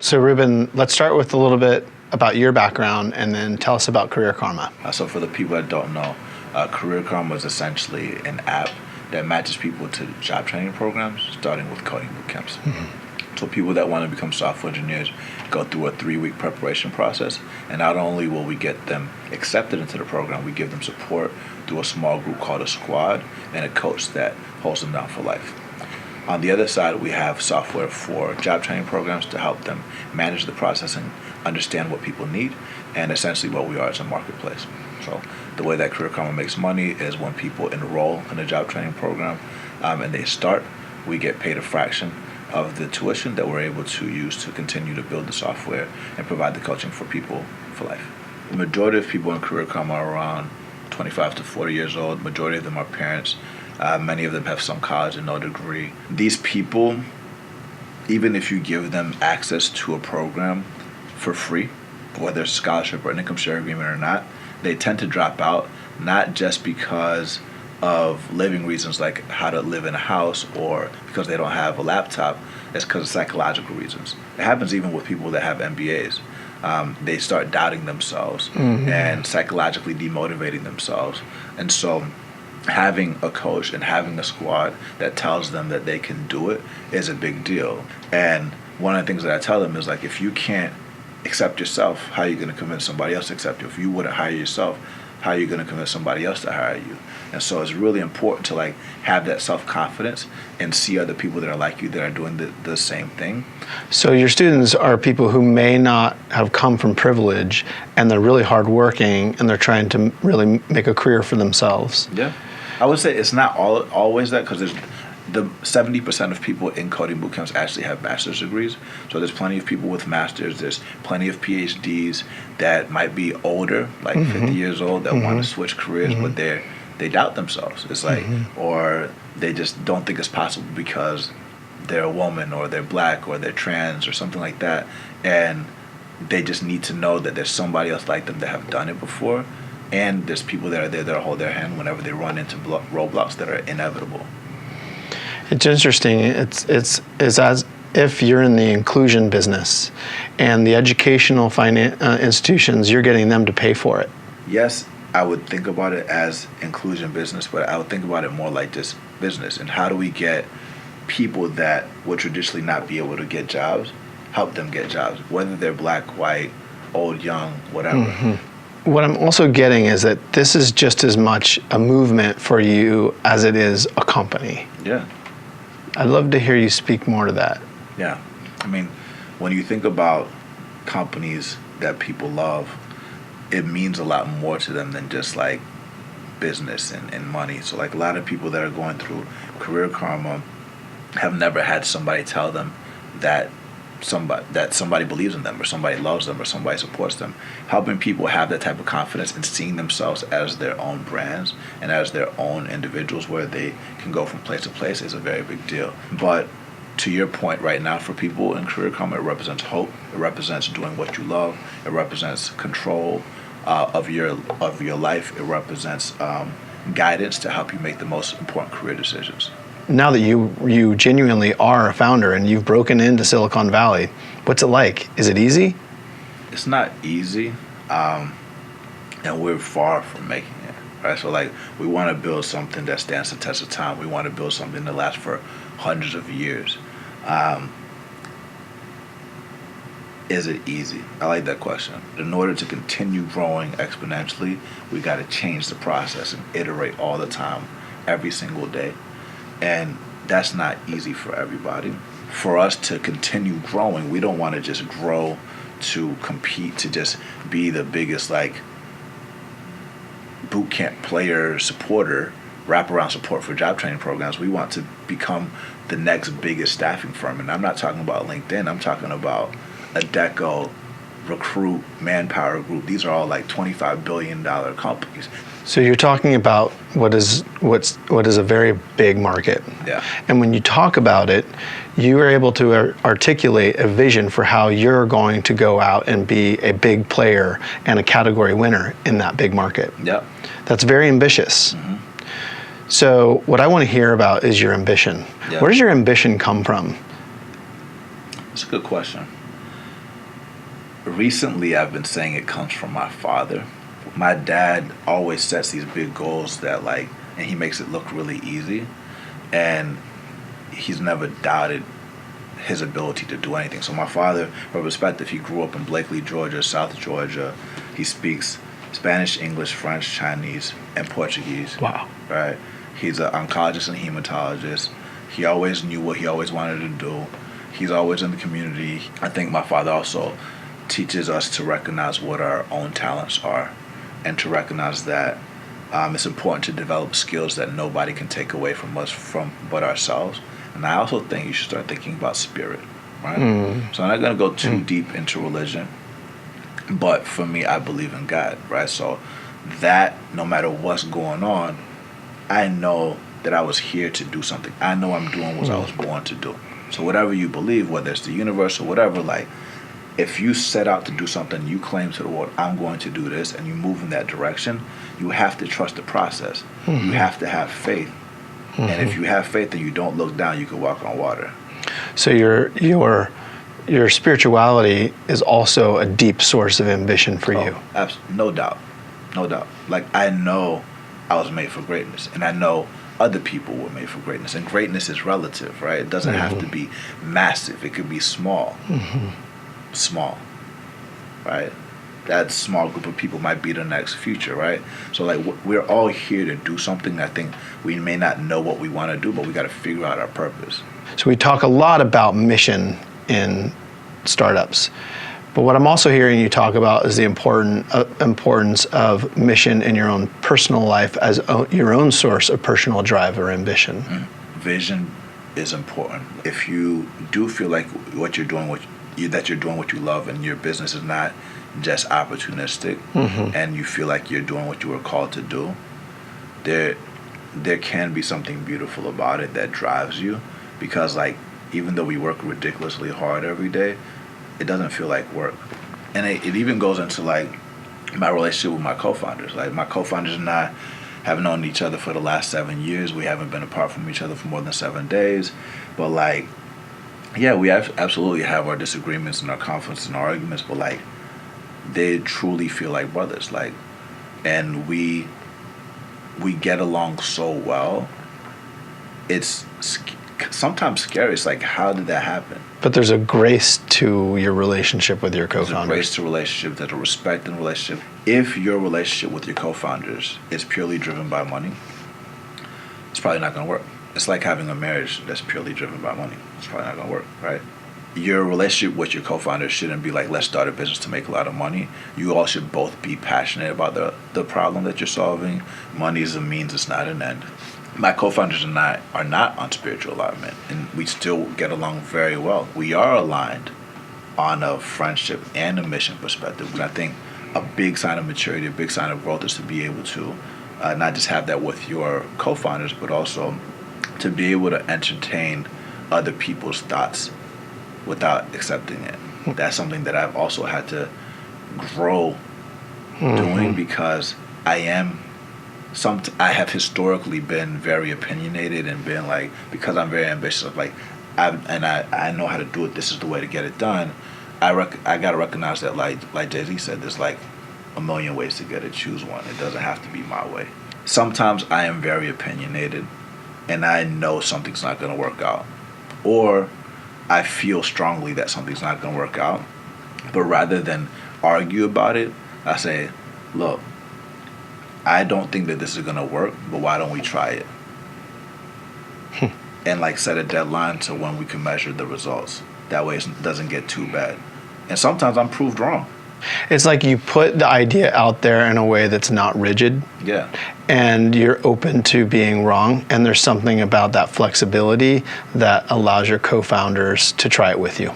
So Ruben, let's start with a little bit about your background and then tell us about Career Karma. So for the people that don't know, Career Karma is essentially an app that matches people to job training programs, starting with coding boot camps. Mm-hmm. So people that want to become software engineers go through a 3-week preparation process, and not only will we get them accepted into the program, we give them support through a small group called a squad and a coach that holds them down for life. On the other side, we have software for job training programs to help them manage the process and understand what people need, and essentially what we are as a marketplace. So the way that Career Karma makes money is when people enroll in a job training program and they start, we get paid a fraction of the tuition that we're able to use to continue to build the software and provide the coaching for people for life. The majority of people in Career Karma are around 25 to 40 years old. The majority of them are parents. Many of them have some college and no degree. These people, even if you give them access to a program for free, whether it's a scholarship or an income share agreement or not, they tend to drop out, not just because of living reasons like how to live in a house or because they don't have a laptop. It's because of psychological reasons. It happens even with people that have MBAs. They start doubting themselves and psychologically demotivating themselves. And so having a coach and having a squad that tells them that they can do it is a big deal. And one of the things that I tell them is, like, if you can't accept yourself, how are you going to convince somebody else to accept you? If you wouldn't hire yourself, how are you going to convince somebody else to hire you? And so it's really important to have that self-confidence and see other people that are like you that are doing the same thing. So your students are people who may not have come from privilege, and they're really hardworking, and they're trying to really make a career for themselves. Yeah. I would say it's not always that, because there's the 70% of people in coding bootcamps actually have master's degrees. So there's plenty of people with masters. There's plenty of PhDs that might be older, like 50 years old, that want to switch careers, but they doubt themselves. It's like, or they just don't think it's possible because they're a woman or they're black or they're trans or something like that. And they just need to know that there's somebody else like them that have done it before. And there's people that are there that hold their hand whenever they run into roadblocks that are inevitable. It's interesting. It's as if you're in the inclusion business, and the educational institutions, you're getting them to pay for it. Yes, I would think about it as inclusion business, but I would think about it more like just business. And how do we get people that would traditionally not be able to get jobs, help them get jobs, whether they're black, white, old, young, whatever. What I'm also getting is that this is just as much a movement for you as it is a company. Yeah. I'd love to hear you speak more to that. Yeah. I mean, when you think about companies that people love, it means a lot more to them than just like business and money. So like a lot of people that are going through Career Karma have never had somebody tell them that somebody believes in them or somebody loves them or somebody supports them. Helping people have that type of confidence and seeing themselves as their own brands and as their own individuals where they can go from place to place is a very big deal. But to your point right now, for people in Career Karma, it represents hope. It represents doing what you love. It represents control of your life. It represents guidance to help you make the most important career decisions. Now that you genuinely are a founder and you've broken into Silicon Valley, what's it like? Is it easy? It's not easy, and we're far from making it, right? So like, we want to build something that stands the test of time. We want to build something that lasts for hundreds of years. Is it easy? I like that question. In order to continue growing exponentially, we got to change the process and iterate all the time, every single day. And that's not easy for everybody. For us to continue growing, we don't want to just grow to compete, to just be the biggest like boot camp player, supporter, wraparound support for job training programs. We want to become the next biggest staffing firm. And I'm not talking about LinkedIn. I'm talking about Adecco, Recruit, Manpower Group. These are all like $25 billion companies. So you're talking about what is a very big market. Yeah. And when you talk about it, you are able to articulate a vision for how you're going to go out and be a big player and a category winner in that big market. Yep. That's very ambitious. So what I want to hear about is your ambition. Yep. Where does your ambition come from? That's a good question. Recently, I've been saying it comes from my father. My dad always sets these big goals that like, and he makes it look really easy, and he's never doubted his ability to do anything. So my father, for perspective, he grew up in Blakely, Georgia, South Georgia. He speaks Spanish, English, French, Chinese, and Portuguese. Wow. Right? He's an oncologist and hematologist. He always knew what he always wanted to do. He's always in the community. I think my father also teaches us to recognize what our own talents are, and to recognize that it's important to develop skills that nobody can take away from us but ourselves. And I also think you should start thinking about spirit, right? So I'm not going to go too deep into religion, but for me, I believe in God, right? So that no matter what's going on, I know that I was here to do something. I know I'm doing what I was born to do. So whatever you believe, whether it's the universe or whatever, like, if you set out to do something, you claim to the world, I'm going to do this, and you move in that direction, you have to trust the process. You have to have faith. And if you have faith and you don't look down, you can walk on water. So your spirituality is also a deep source of ambition for you. No doubt. No doubt. Like, I know I was made for greatness, and I know other people were made for greatness. And greatness is relative, right? It doesn't have to be massive. It could be small. Small, right? That small group of people might be the next future, right? So like, we're all here to do something. I think we may not know what we want to do, but we got to figure out our purpose. So we talk a lot about mission in startups, but what I'm also hearing you talk about is the importance of mission in your own personal life as your own source of personal drive or ambition. Vision is important. If you do feel like what you're doing, that you're doing what you love, and your business is not just opportunistic, and you feel like you're doing what you were called to do, there can be something beautiful about it that drives you. Because like, even though we work ridiculously hard every day, it doesn't feel like work. And it even goes into like my relationship with my co-founders. Like, my co-founders and I have known each other for the last 7 years. We haven't been apart from each other for more than 7 days, but like, yeah, we absolutely have our disagreements and our conflicts and our arguments, but like, they truly feel like brothers. Like, and we get along so well. It's sometimes scary. It's like, how did that happen? But there's a grace to your relationship with your There's co-founders. a grace to relationship, there's a respect in relationship. If your relationship with your co-founders is purely driven by money, it's probably not going to work. It's like having a marriage that's purely driven by money. It's probably not going to work, right? Your relationship with your co-founders shouldn't be like, let's start a business to make a lot of money. You all should both be passionate about the problem that you're solving. Money is a means, it's not an end. My co-founders and I are not on spiritual alignment, and we still get along very well. We are aligned on a friendship and a mission perspective. And I think a big sign of maturity, a big sign of growth is to be able to not just have that with your co-founders, but also to be able to entertain other people's thoughts without accepting it. That's something that I've also had to grow doing, because I have historically been very opinionated and been like, because I'm very ambitious, like, I know how to do it. This is the way to get it done. I gotta recognize that, like Jay-Z said, there's like a million ways to get it. Choose one. It doesn't have to be my way. Sometimes I am very opinionated, and I know something's not gonna work out, or I feel strongly that something's not gonna work out. But rather than argue about it, I say, look, I don't think that this is gonna work, but why don't we try it? And like, set a deadline to when we can measure the results. That way it doesn't get too bad. And sometimes I'm proved wrong. It's like you put the idea out there in a way that's not rigid. Yeah. And you're open to being wrong. And there's something about that flexibility that allows your co-founders to try it with you.